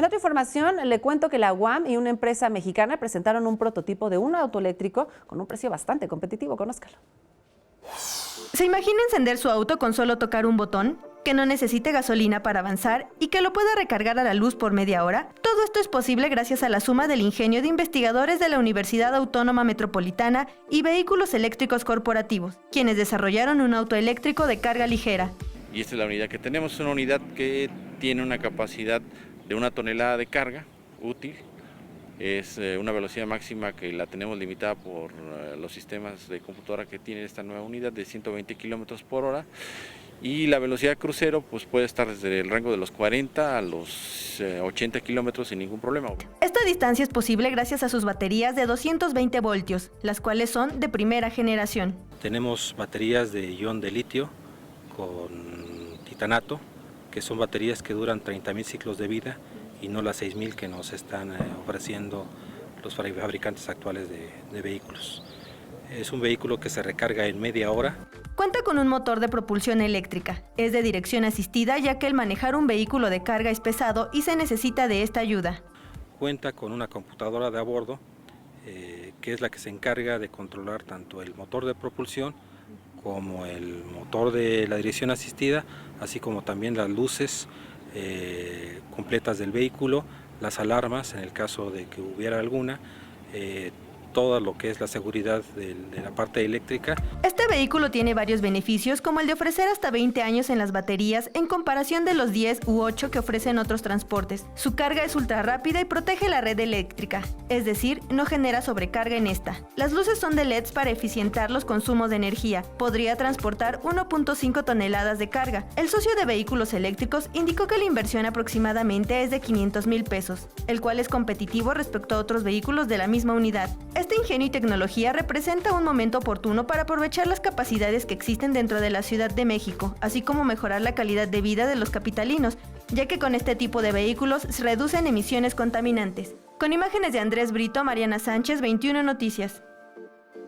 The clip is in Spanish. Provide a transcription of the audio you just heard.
otra información, le cuento que la UAM y una empresa mexicana presentaron un prototipo de un auto eléctrico con un precio bastante competitivo. Conózcalo. ¿Se imagina encender su auto con solo tocar un botón? Que no necesite gasolina para avanzar y que lo pueda recargar a la luz por media hora. Todo esto es posible gracias a la suma del ingenio de investigadores de la Universidad Autónoma Metropolitana y Vehículos Eléctricos Corporativos, quienes desarrollaron un auto eléctrico de carga ligera. Y esta es la unidad que tenemos, es una unidad que tiene una capacidad de 1 tonelada de carga útil. Es una velocidad máxima que la tenemos limitada por los sistemas de computadora que tiene esta nueva unidad de 120 kilómetros por hora. Y la velocidad crucero pues puede estar desde el rango de los 40 a los 80 kilómetros sin ningún problema. Esta distancia es posible gracias a sus baterías de 220 voltios, las cuales son de primera generación. Tenemos baterías de ion de litio con titanato, que son baterías que duran 30.000 ciclos de vida y no las 6.000 que nos están ofreciendo los fabricantes actuales de vehículos. Es un vehículo que se recarga en media hora. Cuenta con un motor de propulsión eléctrica. Es de dirección asistida, ya que el manejar un vehículo de carga es pesado y se necesita de esta ayuda. Cuenta con una computadora de a bordo, que es la que se encarga de controlar tanto el motor de propulsión como el motor de la dirección asistida, así como también las luces completas del vehículo, las alarmas en el caso de que hubiera alguna, todo lo que es la seguridad de la parte eléctrica. Este vehículo tiene varios beneficios, como el de ofrecer hasta 20 años en las baterías en comparación de los 10 u 8 que ofrecen otros transportes. Su carga es ultra rápida y protege la red eléctrica, es decir, no genera sobrecarga en esta. Las luces son de LEDs para eficientar los consumos de energía. Podría transportar 1.5 toneladas de carga. El socio de vehículos eléctricos indicó que la inversión aproximadamente es de 500,000 pesos, el cual es competitivo respecto a otros vehículos de la misma unidad. Este ingenio y tecnología representa un momento oportuno para aprovechar las capacidades que existen dentro de la Ciudad de México, así como mejorar la calidad de vida de los capitalinos, ya que con este tipo de vehículos se reducen emisiones contaminantes. Con imágenes de Andrés Brito, Mariana Sánchez, 21 Noticias.